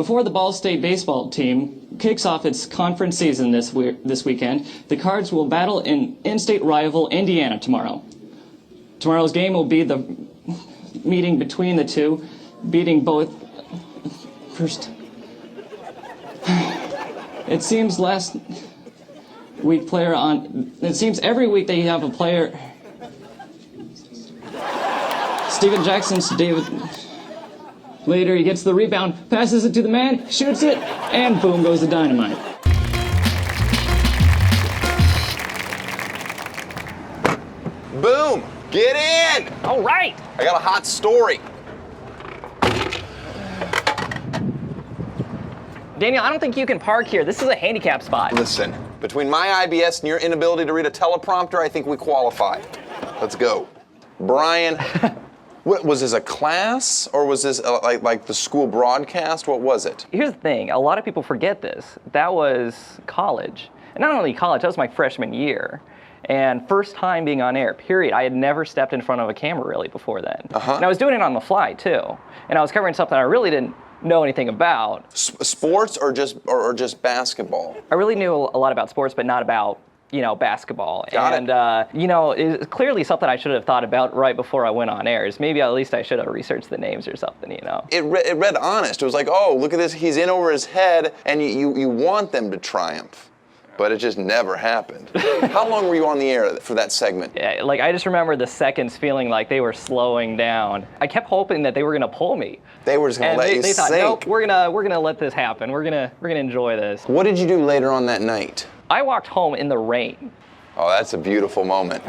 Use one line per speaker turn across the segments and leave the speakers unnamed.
Before the Ball State baseball team kicks off its conference season this weekend, the Cards will battle in-state rival Indiana tomorrow. Tomorrow's game will be the meeting between the two, beating both first. It seems every week they have a player. Steven Jackson's David. Later, he gets the rebound, passes it to the man, shoots it, and boom goes the dynamite.
Boom! Get in!
All right!
I got a hot story.
Daniel, I don't think you can park here. This is a handicap spot.
Listen, between my IBS and your inability to read a teleprompter, I think we qualify. Let's go. Brian, what was this, a class, or was this like the school broadcast? What was it?
Here's the thing, a lot of people forget this. That was college. And not only college, that was my freshman year. And first time being on air, period. I had never stepped in front of a camera really before then. And I was doing it on the fly too. And I was covering something I really didn't know anything about.
Sports or just basketball?
I really knew a lot about sports, but not about basketball.
Got
it. It's clearly something I should have thought about right before I went on air. Is maybe at least I should have researched the names or something,
It read honest. It was like, oh, look at this, he's in over his head, and you want them to triumph. But it just never happened. How long were you on the air for that segment?
Yeah, I just remember the seconds feeling like they were slowing down. I kept hoping that they were gonna pull me.
They were just gonna let you
they thought,
sink.
nope, we're gonna let this happen. We're gonna enjoy this.
What did you do later on that night?
I walked home in the rain.
Oh, that's a beautiful moment.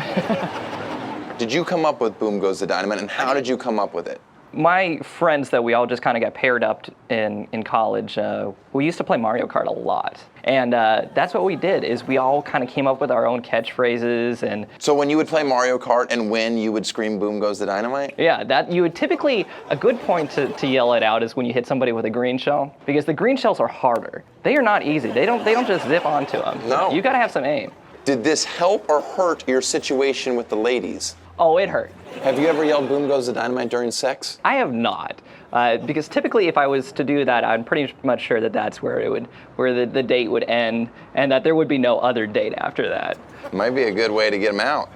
Did you come up with Boom Goes the Dynamite, and how did you come up with it?
My friends that we all just kind of got paired up in college, we used to play Mario Kart a lot. And that's what we did, is we all kind of came up with our own catchphrases. And
so when you would play Mario Kart and win, you would scream, "Boom goes the dynamite"?
Yeah, that you would typically, a good point to yell it out is when you hit somebody with a green shell, because the green shells are harder. They are not easy. They don't just zip onto them.
No.
You gotta have some aim.
Did this help or hurt your situation with the ladies?
Oh, it hurt.
Have you ever yelled "Boom goes the dynamite" during sex?
I have not, because typically if I was to do that, I'm pretty much sure that that's where the date would end, and that there would be no other date after that.
Might be a good way to get them out,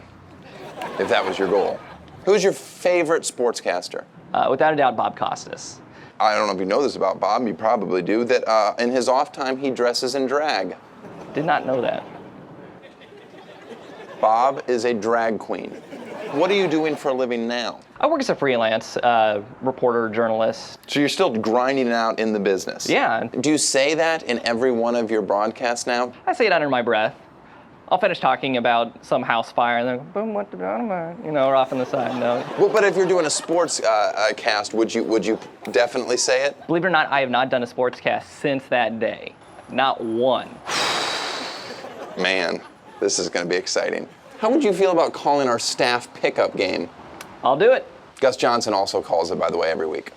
if that was your goal. Who's your favorite sportscaster?
Without a doubt, Bob Costas.
I don't know if you know this about Bob, you probably do, that in his off time he dresses in drag.
Did not know that.
Bob is a drag queen. What are you doing for a living now?
I work as a freelance reporter, journalist.
So you're still grinding it out in the business?
Yeah.
Do you say that in every one of your broadcasts now?
I say it under my breath. I'll finish talking about some house fire and then boom, what the dynamite, or off on the side. No.
Well, but if you're doing a sports cast, would you definitely say it?
Believe it or not, I have not done a sports cast since that day. Not one.
Man, this is going to be exciting. How would you feel about calling our staff pickup game?
I'll do it.
Gus Johnson also calls it, by the way, every week.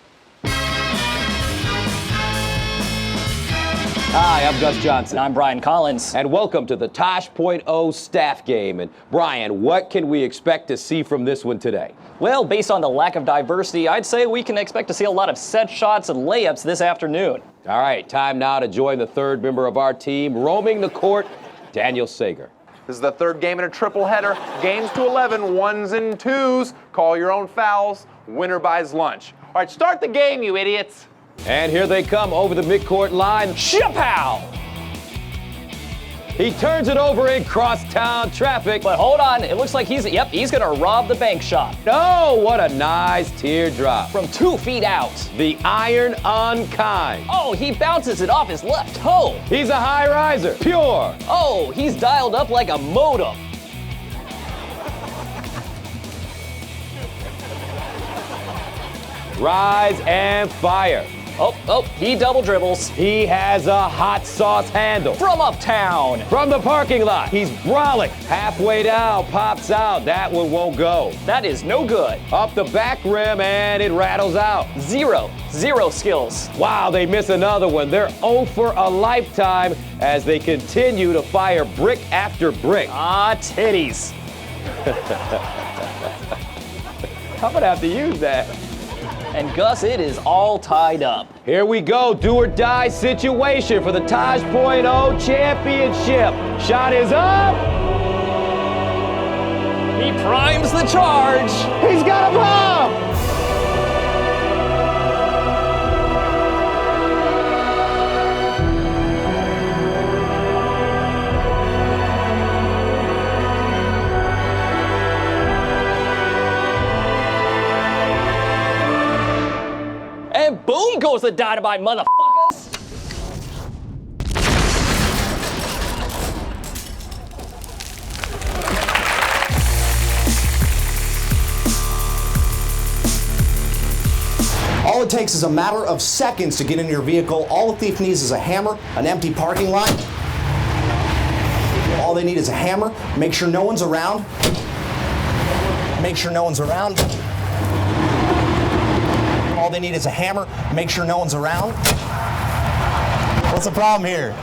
Hi, I'm Gus Johnson.
I'm Brian Collins.
And welcome to the Tosh.0 staff game. And Brian, what can we expect to see from this one today?
Well, based on the lack of diversity, I'd say we can expect to see a lot of set shots and layups this afternoon.
All right, time now to join the third member of our team, roaming the court, Daniel Sager.
This is the third game in a triple header. Games to 11, ones and twos. Call your own fouls. Winner buys lunch. All right, start the game, you idiots.
And here they come over the midcourt line.
Shapow!
He turns it over in crosstown traffic.
But hold on, it looks like he's gonna rob the bank shot.
No, what a nice teardrop.
From 2 feet out.
The iron unkind.
Oh, he bounces it off his left toe.
He's a high riser, pure.
Oh, he's dialed up like a modem.
Rise and fire.
Oh, he double dribbles.
He has a hot sauce handle.
From uptown.
From the parking lot, he's brawling. Halfway down, pops out. That one won't go.
That is no good.
Up the back rim, and it rattles out.
Zero skills.
Wow, they miss another one. They're 0 for a lifetime as they continue to fire brick after brick.
Ah, titties.
I'm gonna have to use that.
And Gus, it is all tied up.
Here we go, do or die situation for the Tosh.0 championship. Shot is up.
He primes the charge.
He's got a bomb.
And boom goes the dynamite, motherfuckers!
All it takes is a matter of seconds to get in your vehicle. All the thief needs is a hammer, an empty parking lot. All they need is a hammer. Make sure no one's around. Make sure no one's around. All they need is a hammer. Make sure no one's around. What's the problem here?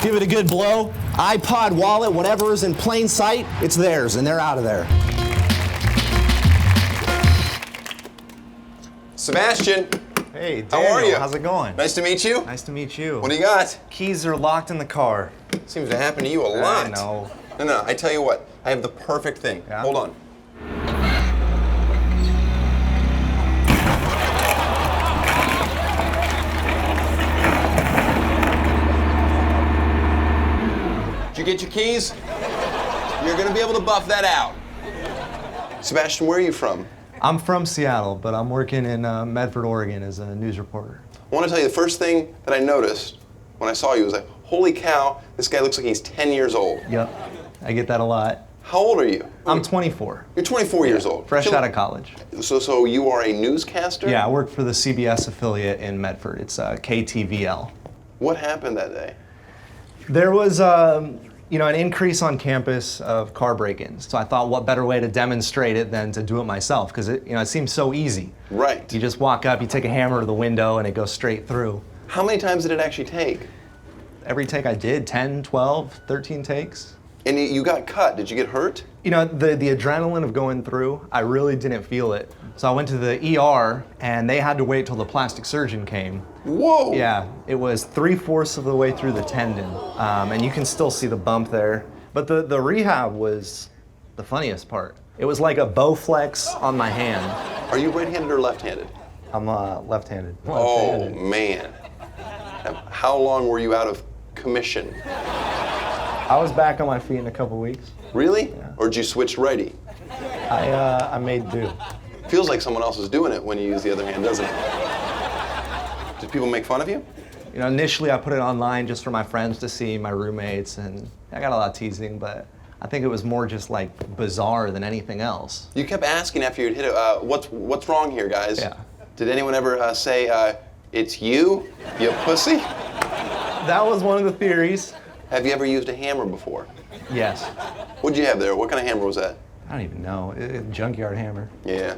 Give it a good blow. iPod, wallet, whatever is in plain sight, it's theirs, and they're out of there.
Sebastian,
Hey, Daniel,
how are you?
How's it going?
Nice to meet you.
Nice to meet you.
What do you got?
Keys are locked in the car.
Seems to happen to you a lot.
I know.
No, I tell you what, I have the perfect thing.
Yeah?
Hold on. Did you get your keys? You're gonna be able to buff that out. Sebastian, where are you from?
I'm from Seattle, but I'm working in Medford, Oregon as a news reporter.
I want to tell you the first thing that I noticed when I saw you was like, holy cow, this guy looks like he's 10 years old.
Yep, I get that a lot.
How old are you?
I'm 24.
You're 24 years old.
Fresh out of college.
So you are a newscaster?
Yeah, I work for the CBS affiliate in Medford. It's KTVL.
What happened that day?
There was, an increase on campus of car break-ins. So I thought, what better way to demonstrate it than to do it myself? Because it seems so easy.
Right.
You just walk up, you take a hammer to the window, and it goes straight through.
How many times did it actually take?
Every take I did, 10, 12, 13 takes.
And you got cut. Did you get hurt?
The adrenaline of going through, I really didn't feel it. So I went to the ER, and they had to wait till the plastic surgeon came.
Whoa!
Yeah, it was 3/4 of the way through the tendon, and you can still see the bump there. But the rehab was the funniest part. It was like a Bowflex on my hand.
Are you right-handed or left-handed?
I'm left-handed.
Oh, man. How long were you out of commission?
I was back on my feet in a couple weeks.
Really?
Yeah.
Or did you switch righty?
I made do.
Feels like someone else is doing it when you use the other hand, doesn't it? Did people make fun of you?
Initially I put it online just for my friends to see, my roommates, and I got a lot of teasing, but I think it was more just like bizarre than anything else.
You kept asking after you'd hit it, what's wrong here, guys?
Yeah.
Did anyone ever say, it's you pussy?
That was one of the theories.
Have you ever used a hammer before?
Yes.
What'd you have there? What kind of hammer was that?
I don't even know. Junkyard hammer.
Yeah.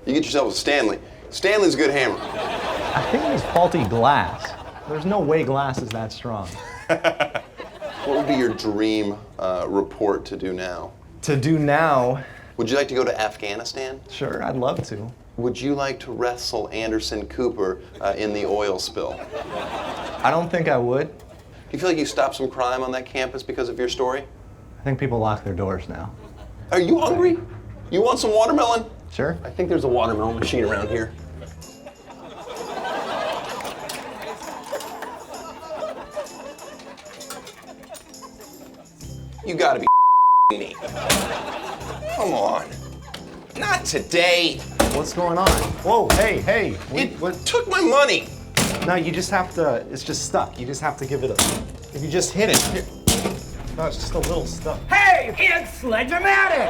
You get yourself a Stanley. Stanley's a good hammer.
I think it was faulty glass. There's no way glass is that strong.
What would be your dream report to do now?
To do now,
Would you like to go to Afghanistan?
sure, I'd love to.
Would you like to wrestle Anderson Cooper in the oil spill?
I don't think I would.
Do you feel like you stopped some crime on that campus because of your story?
I think people lock their doors now.
Are you hungry? You want some watermelon?
Sure.
I think there's a watermelon machine around here. You gotta be me. Come on. Not today.
What's going on? Whoa, hey.
It took my money.
No, you just have to, it's just stuck. You just have to give it a, if you just hit it. Here. No, it's just a little stuck.
Hey, it's Sledge-O-Matic!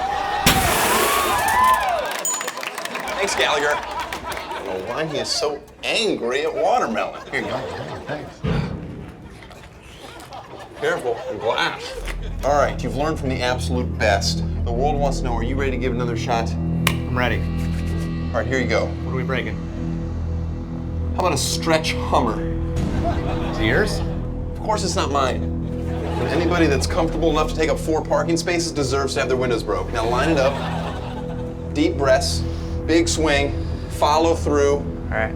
Thanks, Gallagher. I don't know why he is so angry at watermelon. Here you go.
Thanks.
Careful, glass. All right, you've learned from the absolute best. The world wants to know, are you ready to give it another shot?
I'm ready.
All right, here you go.
What are we breaking?
How about a stretch Hummer?
It's yours?
Of course it's not mine. Anybody that's comfortable enough to take up 4 parking spaces deserves to have their windows broke. Now line it up. Deep breaths, big swing, follow through.
All right.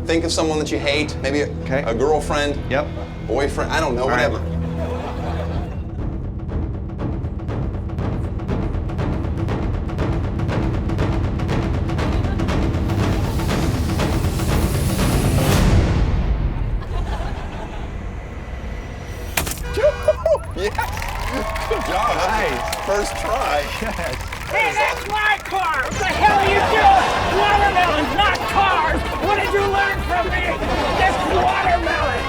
Think of someone that you hate, maybe a girlfriend,
Yep.
boyfriend, I don't know,
All right.
whatever. Yeah. Good job. Nice. First try.
Hey, that's my car! What the hell are you doing? Watermelons, not cars! What did you learn from me? This watermelon!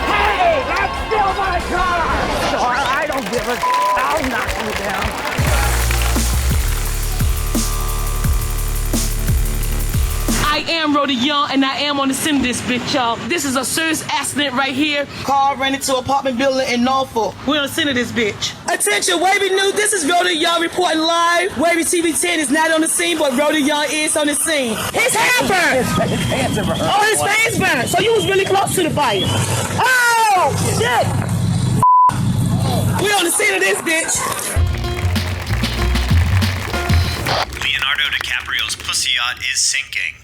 Hey, that's still my car! Sure, I don't give a I'll knock you down.
I am Rhoda Young, and I am on the scene of this bitch, y'all. This is a serious accident right here. Car ran into an apartment building in Norfolk. We're on the scene of this bitch. Attention, Wavy News, this is Rhoda Young reporting live. Wavy TV10 is not on the scene, but Rhoda Young is on the scene. His hair burned! His hands are burned. Oh, his face burned. So you was really close to the fire. Oh, shit! We're on the scene of this bitch.
Leonardo DiCaprio's pussy yacht is sinking.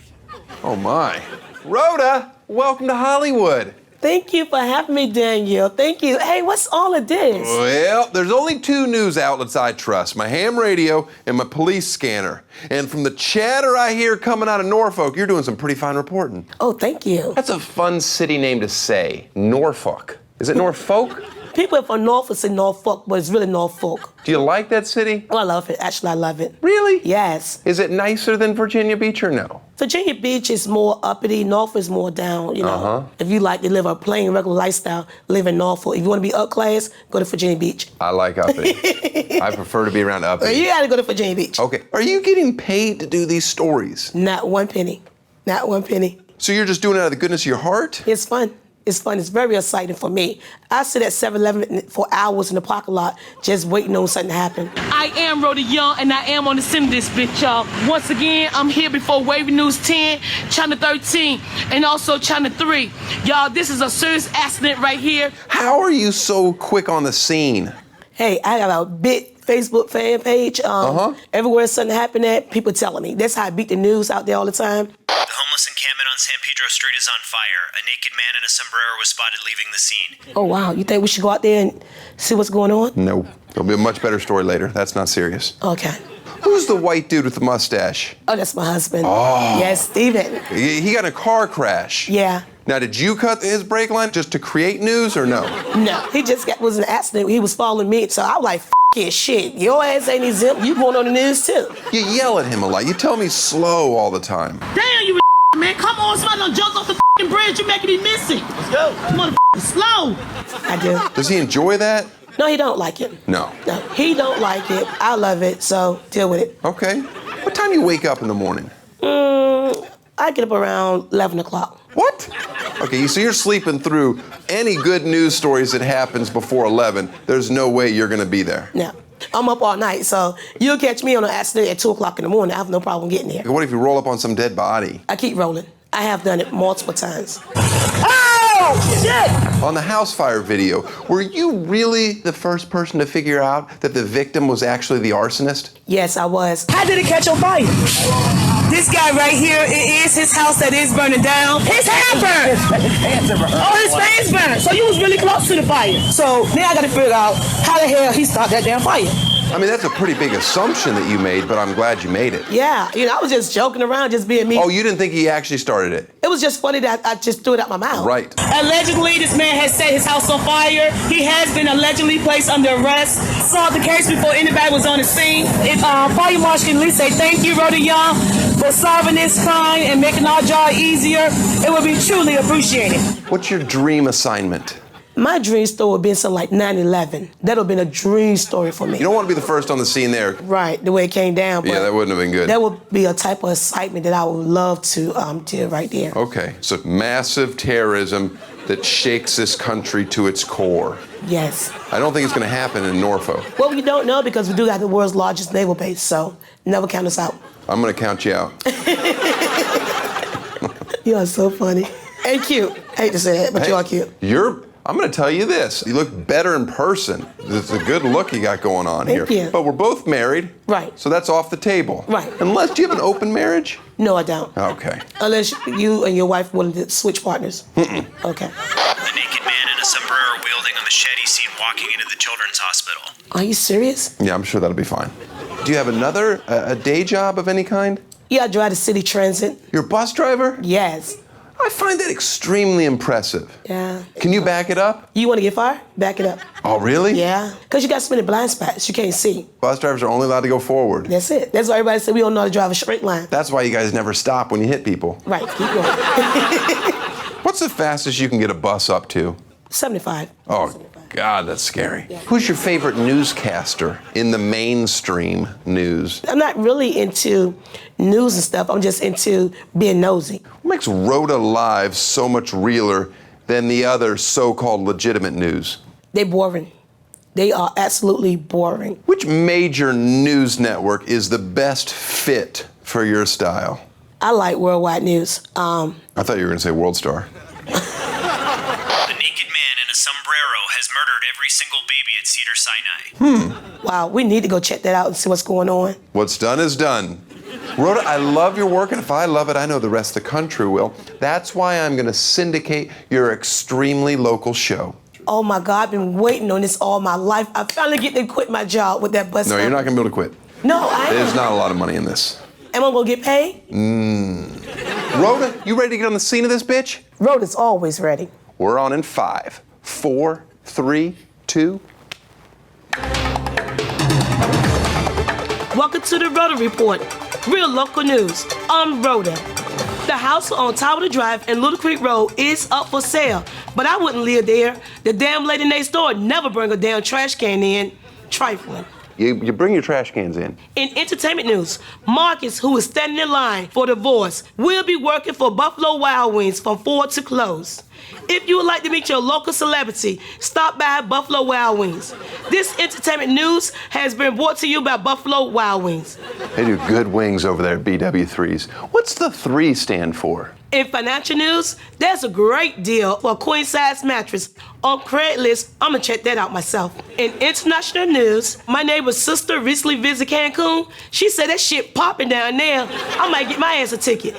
Oh my. Rhoda, welcome to Hollywood.
Thank you for having me, Daniel. Thank you. Hey, what's all of this?
Well, there's only 2 news outlets I trust, my ham radio and my police scanner. And from the chatter I hear coming out of Norfolk, you're doing some pretty fine reporting.
Oh, thank you.
That's a fun city name to say, Norfolk. Is it Norfolk?
People from Norfolk say Norfolk, but it's really Norfolk.
Do you like that city?
Oh, I love it. Actually, I love it.
Really?
Yes.
Is it nicer than Virginia Beach or no?
Virginia Beach is more uppity. Norfolk is more down, you know. If you like to live a plain, regular lifestyle, live in Norfolk. If you want to be up class, go to Virginia Beach.
I like uppity. I prefer to be around uppity.
You gotta go to Virginia Beach.
Okay. Are you getting paid to do these stories?
Not one penny. Not one penny.
So you're just doing it out of the goodness of your heart?
It's fun. It's fun. It's very exciting for me. I sit at 7-Eleven for hours in the parking lot just waiting on something to happen. I am Rhoda Young, and I am on the scene of this bitch, y'all. Once again, I'm here before Wavy News 10, Channel 13, and also Channel 3. Y'all, this is a serious accident right here.
How are you so quick on the scene?
Hey, I got a big Facebook fan page. Everywhere something happened at, people telling me. That's how I beat the news out there all the time.
The homeless encampment on San Pedro Street is on fire. A naked man in a sombrero was spotted leaving the scene.
Oh, wow. You think we should go out there and see what's going on?
No. There'll be a much better story later. That's not serious.
Okay.
Who's the white dude with the mustache?
Oh, that's my husband.
Oh.
Yes, Steven.
He got in a car crash.
Yeah.
Now, did you cut his brake line just to create news or no?
No, he just was in an accident. He was following me, so I was like, his shit. Your ass ain't exempt. You going on the news too.
You yell at him a lot. You tell me slow all the time.
Damn, you man. Come on, somebody done jumped off the bridge. You're making me missing. Let's go. Motherfucker, slow. I do.
Does he enjoy that?
No, he don't like it.
No.
No, he don't like it. I love it, so deal with it.
Okay. What time do you wake up in the morning?
I get up around 11 o'clock.
What? Okay, so you're sleeping through any good news stories that happens before 11. There's no way you're gonna be there.
No. I'm up all night, so you'll catch me on an accident at 2 o'clock in the morning. I have no problem getting there.
What if you roll up on some dead body?
I keep rolling. I have done it multiple times. Oh, shit!
On the house fire video, were you really the first person to figure out that the victim was actually the arsonist?
Yes, I was. How did it catch on fire? This guy right here, it is his house that is burning down. His hair burned! His hands are burned. Oh, his face burned. So you was really close to the fire. So now I gotta figure out how the hell he started that damn fire.
I mean, that's a pretty big assumption that you made, but I'm glad you made it.
Yeah, you know, I was just joking around, just being me.
Oh, you didn't think he actually started it?
It was just funny that I just threw it out my mouth.
Right.
Allegedly, this man has set his house on fire. He has been allegedly placed under arrest. Solved the case before anybody was on the scene. If Fire Marshal can at least say thank you, Rhoda Young, for solving this crime and making our job easier, it would be truly appreciated.
What's your dream assignment?
My dream story would be something like 9/11. That would have been a dream story for me.
You don't want to be the first on the scene there.
Right, the way it came down. But
yeah, that wouldn't have been good.
That would be a type of excitement that I would love to do right there.
Okay, so massive terrorism that shakes this country to its core.
Yes.
I don't think it's going to happen in Norfolk.
Well, we don't know because we do have the world's largest naval base, so never count us out.
I'm going to count you out.
You are so funny. And cute. I hate to say that, but you are cute.
You're I'm going to tell you this. You look better in person. It's a good look you got going on
Thank
here.
you.
But we're both married.
Right.
So that's off the table.
Right.
Unless, do you have an open marriage?
No, I don't.
Okay.
Unless you and your wife wanted to switch partners.
Mm-mm.
Okay.
A naked man in a sombrero wielding a machete seen walking into the children's hospital.
Are you serious?
Yeah, I'm sure that'll be fine. Do you have another, a day job of any kind?
Yeah, I drive the city transit.
You're a bus driver?
Yes.
I find that extremely impressive.
Yeah.
Can you back it up?
You want to get fired? Back it up.
Oh, really?
Yeah. Because you got so many blind spots you can't see.
Bus drivers are only allowed to go forward.
That's it. That's why everybody said we don't know how to drive a straight line.
That's why you guys never stop when you hit people.
Right, keep going.
What's the fastest you can get a bus up to?
75.
Oh,
75.
God, that's scary.
Yeah.
Who's your favorite newscaster in the mainstream news?
I'm not really into news and stuff. I'm just into being nosy.
What makes Rhoda Live so much realer than the other so-called legitimate news?
They're boring. They are absolutely boring.
Which major news network is the best fit for your style?
I like worldwide news.
I thought you were going to say World Star.
A naked man in a sombrero has murdered every single baby at Cedar Sinai.
Wow, we need to go check that out and see what's going on.
What's done is done. Rhoda, I love your work, and if I love it, I know the rest of the country will. That's why I'm going to syndicate your extremely local show.
Oh my God, I've been waiting on this all my life. I finally get to quit my job with that bus.
No, you're not going to be able to quit.
No, I
There's
ain't.
not a lot of money in this.
Am I gonna get paid?
Rhoda, you ready to get on the scene of this bitch?
Rhoda's always ready.
We're on in 5, 4, 3, 2.
Welcome to the Rhoda Report. Real local news. I'm Rhoda. The house on Tower Drive and Little Creek Road is up for sale, but I wouldn't live there. The damn lady next door never bring a damn trash can in. Trifling.
You bring your trash cans in.
In entertainment news, Marcus, who is standing in line for divorce, will be working for Buffalo Wild Wings from 4 to close. If you would like to meet your local celebrity, stop by Buffalo Wild Wings. This entertainment news has been brought to you by Buffalo Wild Wings.
They do good wings over there at BW3's. What's the 3 stand for?
In financial news, there's a great deal for a queen-size mattress on Craigslist. I'm gonna check that out myself. In international news, my neighbor's sister recently visited Cancun. She said that shit popping down there. I might get my ass a ticket.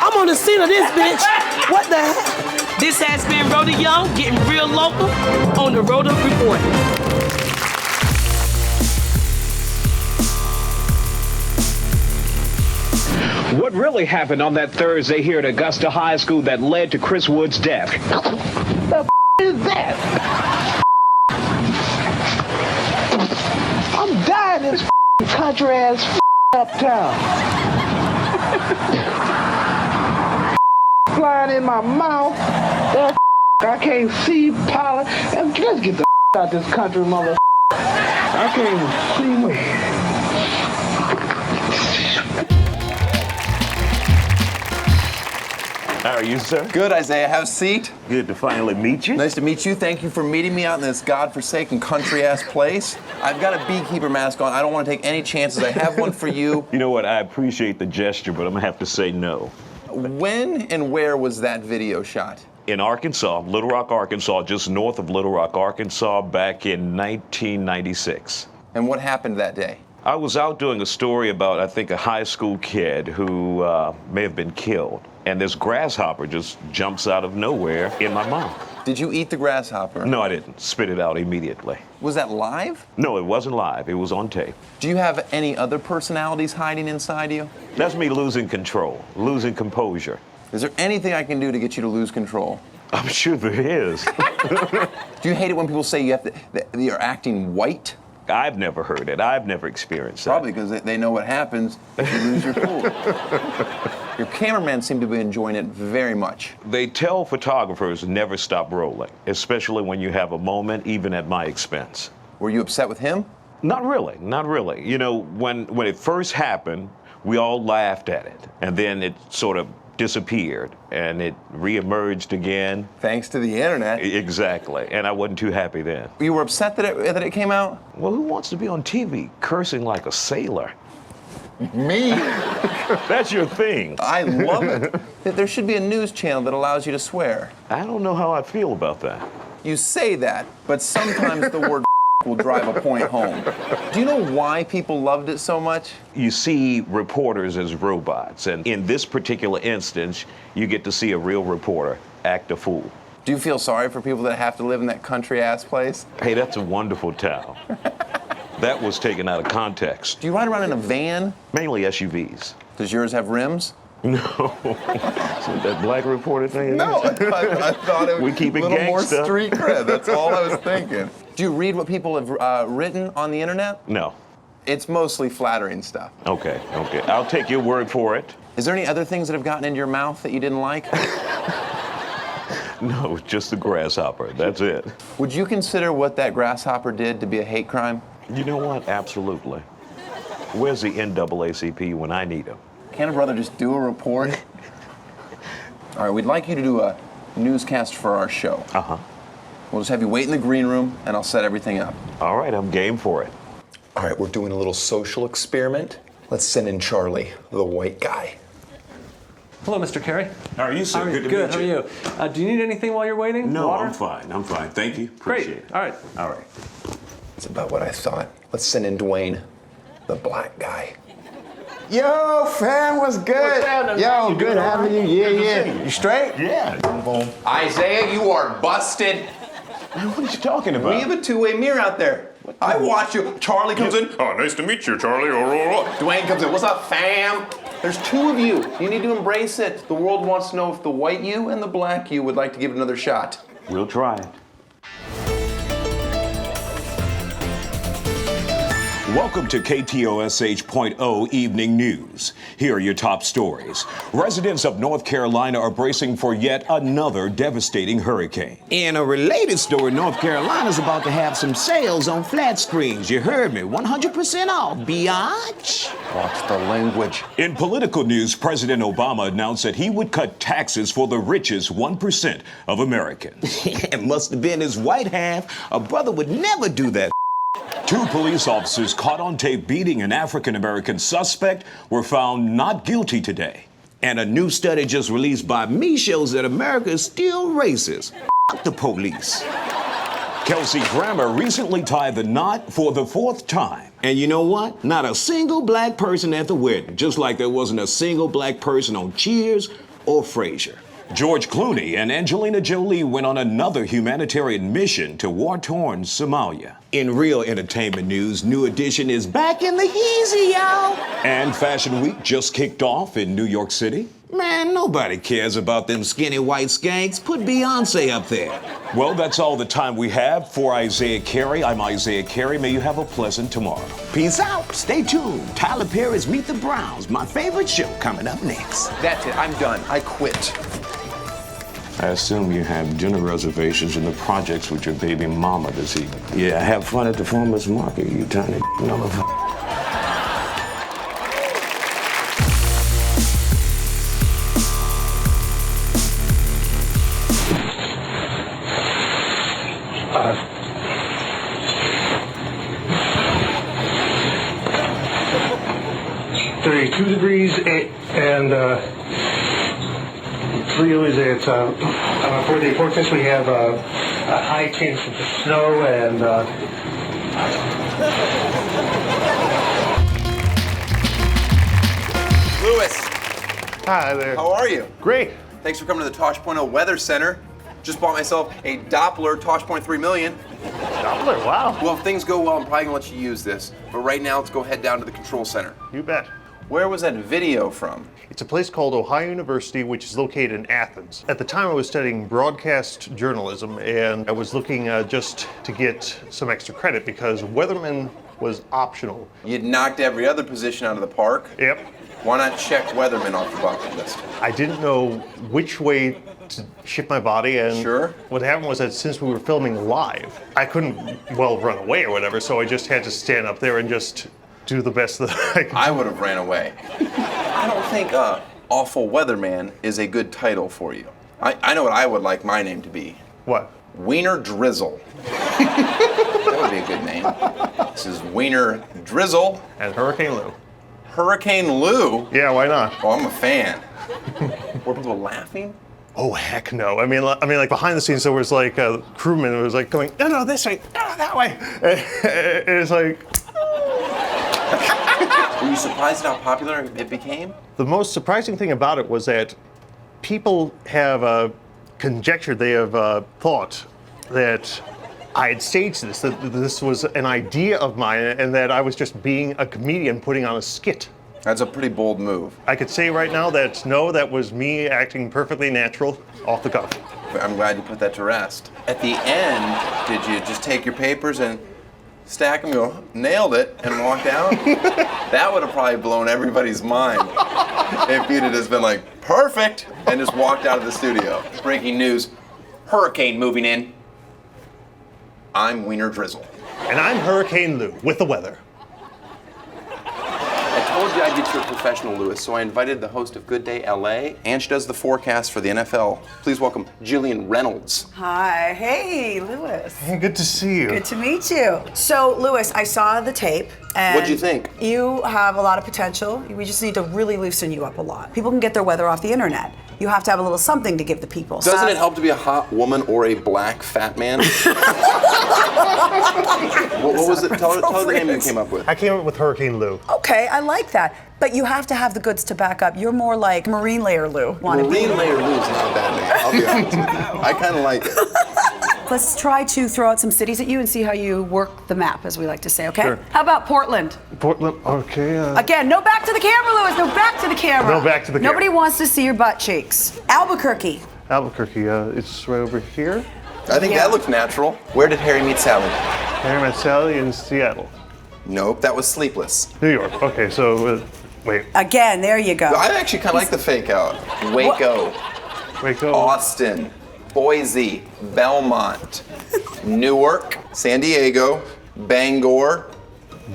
I'm on the scene of this bitch. What the heck? This has been Rhoda Young getting real local on the Rhoda Report.
What really happened on that Thursday here at Augusta High School that led to Chris Wood's death? The is that? I'm dying in this country ass uptown. Flying in my mouth. That I can't see pollen. Let's get the out this country, mother. I can't even see me.
How are you, sir?
Good, Isaiah. Have a seat.
Good to finally meet you.
Nice to meet you. Thank you for meeting me out in this godforsaken country-ass place. I've got a beekeeper mask on. I don't want to take any chances. I have one for you.
You know what? I appreciate the gesture, but I'm going to have to say no.
When and where was that video shot?
In Arkansas, Little Rock, Arkansas, just north of Little Rock, Arkansas, back in 1996.
And what happened that day?
I was out doing a story about, I think, a high school kid who may have been killed. And this grasshopper just jumps out of nowhere in my mouth.
Did you eat the grasshopper?
No, I didn't. Spit it out immediately.
Was that live?
No, it wasn't live. It was on tape.
Do you have any other personalities hiding inside you?
That's me losing control, losing composure.
Is there anything I can do to get you to lose control?
I'm sure there is.
Do you hate it when people say that you're acting white?
I've never heard it. I've never experienced that.
Probably because they know what happens if you lose your cool. Your cameraman seemed to be enjoying it very much.
They tell photographers never stop rolling, especially when you have a moment, even at my expense.
Were you upset with him?
Not really, not really. You know, when it first happened, we all laughed at it, and then it sort of disappeared, and it reemerged again.
Thanks to the internet.
Exactly, and I wasn't too happy then.
You were upset that it came out?
Well, who wants to be on TV cursing like a sailor?
Me?
That's your thing.
I love it. There should be a news channel that allows you to swear.
I don't know how I feel about that.
You say that, but sometimes the word will drive a point home. Do you know why people loved it so much?
You see reporters as robots, and in this particular instance, you get to see a real reporter act a fool.
Do you feel sorry for people that have to live in that country-ass place?
Hey, that's a wonderful town. That was taken out of context.
Do you ride around in a van?
Mainly SUVs.
Does yours have rims?
No. So that black reporter thing?
No, I thought it was
keep it
a little more
gangsta.
street cred. That's all I was thinking. Do you read what people have written on the internet?
No.
It's mostly flattering stuff.
Okay. I'll take your word for it.
Is there any other things that have gotten into your mouth that you didn't like?
No, just the grasshopper. That's it.
Would you consider what that grasshopper did to be a hate crime?
You know what? Absolutely. Where's the NAACP when I need him?
Can't a brother just do a report? All right, we'd like you to do a newscast for our show.
Uh-huh.
We'll just have you wait in the green room, and I'll set everything up.
All right, I'm game for it.
All right, we're doing a little social experiment. Let's send in Charlie, the white guy.
Hello, Mr. Carey.
How are you, sir? Good to
Good.
meet you.
How are you? Do you need anything while you're waiting?
No,
Water?
I'm fine. Thank you. Appreciate it.
All right.
All right.
That's about what I thought. Let's send in Dwayne, the black guy.
Yo, fam, what's good? Yo, good having you. Yeah. You straight?
Yeah.
Boom.
Isaiah, you are busted.
What are you talking about?
We have a two-way mirror out there. I watch you. Charlie comes in.
Oh, nice to meet you, Charlie.
Dwayne comes in. What's up, fam? There's two of you. You need to embrace it. The world wants to know if the white you and the black you would like to give it another shot.
We'll try it.
Welcome to KTOSH.0 Evening News. Here are your top stories. Residents of North Carolina are bracing for yet another devastating hurricane.
In a related story, North Carolina's about to have some sales on flat screens. You heard me, 100% off, biatch.
Watch the language.
In political news, President Obama announced that he would cut taxes for the richest 1% of Americans.
It must have been his white half. A brother would never do that.
2 police officers caught on tape beating an African-American suspect were found not guilty today.
And a new study just released by me shows that America is still racist. F the police.
Kelsey Grammer recently tied the knot for the 4th time.
And you know what? Not a single black person at the wedding, just like there wasn't a single black person on Cheers or Frasier.
George Clooney and Angelina Jolie went on another humanitarian mission to war-torn Somalia.
In real entertainment news, New Edition is back in the Yeezy, y'all.
And Fashion Week just kicked off in New York City.
Man, nobody cares about them skinny white skanks. Put Beyonce up there.
Well, that's all the time we have for Isaiah Carey. I'm Isaiah Carey. May you have a pleasant tomorrow.
Peace out. Stay tuned. Tyler Perry's Meet the Browns, my favorite show, coming up next.
That's it. I'm done. I quit.
I assume you have dinner reservations in the projects with your baby mama this evening. Yeah, have fun at the farmer's market, you tiny motherfucker.
$32 degrees and 3 is it. For the forecast, we have a high chance of snow and.
Lewis.
Hi there.
How are you?
Great.
Thanks for coming to the Tosh.0 Weather Center. Just bought myself a Doppler Tosh.3 million.
Doppler, wow.
Well, if things go well, I'm probably gonna let you use this. But right now, let's go head down to the control center.
You bet.
Where was that video from?
It's a place called Ohio University, which is located in Athens. At the time, I was studying broadcast journalism, and I was looking just to get some extra credit because weatherman was optional.
You'd knocked every other position out of the park.
Yep.
Why not check weatherman off the bucket list?
I didn't know which way to shift my body, and
Sure.
what happened was that since we were filming live, I couldn't, well, run away or whatever, so I just had to stand up there and just do the best that I could.
I would have ran away. I don't think Awful Weatherman is a good title for you. I know what I would like my name to be.
What?
Wiener Drizzle. That would be a good name. This is Wiener Drizzle.
And Hurricane Lou.
Hurricane Lou?
Yeah, why not?
Oh, I'm a fan. Were people laughing?
Oh, heck no. I mean, like behind the scenes, there was like a crewman who was like going, no, this way, no, that way. And it's like...
Were you surprised at how popular it became?
The most surprising thing about it was that people have conjectured, they have thought that I had staged this, that this was an idea of mine, and that I was just being a comedian putting on a skit.
That's a pretty bold move.
I could say right now that no, that was me acting perfectly natural, off the cuff.
I'm glad you put that to rest. At the end, did you just take your papers and stack them, go, nailed it, and walked out? That would have probably blown everybody's mind if you'd have just been like, perfect, and just walked out of the studio. Breaking news, hurricane moving in. I'm Wiener Drizzle.
And I'm Hurricane Lou, with the weather.
I told you I'd get you a professional, Lewis, so I invited the host of Good Day LA, and she does the forecast for the NFL. Please welcome Jillian Reynolds.
Hi. Hey, Lewis.
Hey, good to see you.
Good to meet you. So, Lewis, I saw the tape. And
what'd you think?
You have a lot of potential. We just need to really loosen you up a lot. People can get their weather off the internet. You have to have a little something to give the people.
Doesn't it help to be a hot woman or a black fat man? what was it? Tell her the name you came up with.
I came up with Hurricane Lou.
Okay, I like that. But you have to have the goods to back up. You're more like Marine Layer Lou.
Marine Layer Lou is not a bad name. I'll be honest with you. I kind of like it.
Let's try to throw out some cities at you and see how you work the map, as we like to say, okay?
Sure.
How about Portland?
Portland, okay.
Again, no back to the camera, Lewis. No back to the camera.
No back to the camera.
Nobody wants to see your butt cheeks. Albuquerque.
Albuquerque, it's right over here.
I think that looks natural. Where did Harry meet Sally?
Harry met Sally in Seattle.
Nope, that was Sleepless.
New York. Okay, so wait.
Again, there you go.
I actually kind of like the fake out. Waco.
Waco.
Austin. Boise. Belmont. Newark. San Diego. Bangor.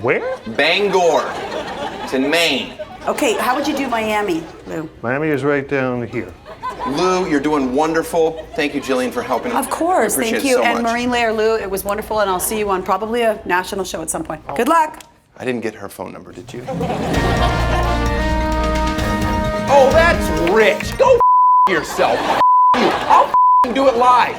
Where?
Bangor. It's in Maine.
Okay, how would you do Miami, Lou?
Miami is right down here.
Lou, you're doing wonderful. Thank you, Jillian, for helping.
Of course,
I appreciate
thank you.
it so
And
much.
Marine Layer Lou, it was wonderful, and I'll see you on probably a national show at some point. Good luck.
I didn't get her phone number, did you? Oh, that's rich. Go yourself. I'll do it live.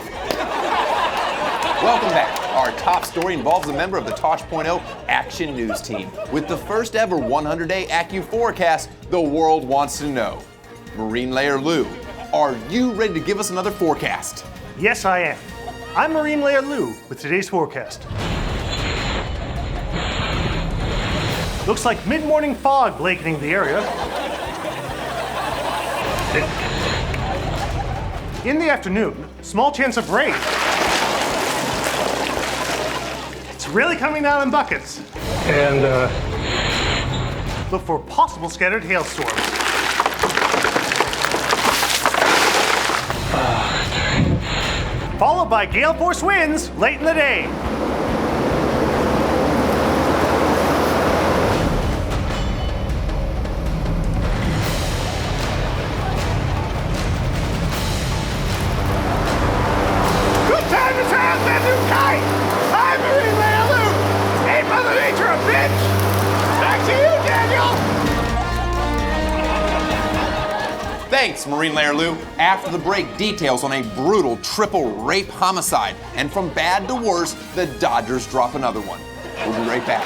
Welcome back. Our top story involves a member of the Tosh.0 Action News team. With the first ever 100-day AccuForecast forecast, the world wants to know. Marine Layer Lou, are you ready to give us another forecast?
Yes, I am. I'm Marine Layer Lou with today's forecast. Looks like mid-morning fog blanketing the area. In the afternoon, small chance of rain. It's really coming down in buckets. And look for possible scattered hailstorms. Followed by gale force winds late in the day. Good time to try out that new kite. I'm Marine Layer Lou. Ain't Mother Nature a bitch? Back to you, Daniel.
Thanks, Marine Layer Lou. After the break, details on a brutal triple rape homicide. And from bad to worse, the Dodgers drop another one. We'll be right back.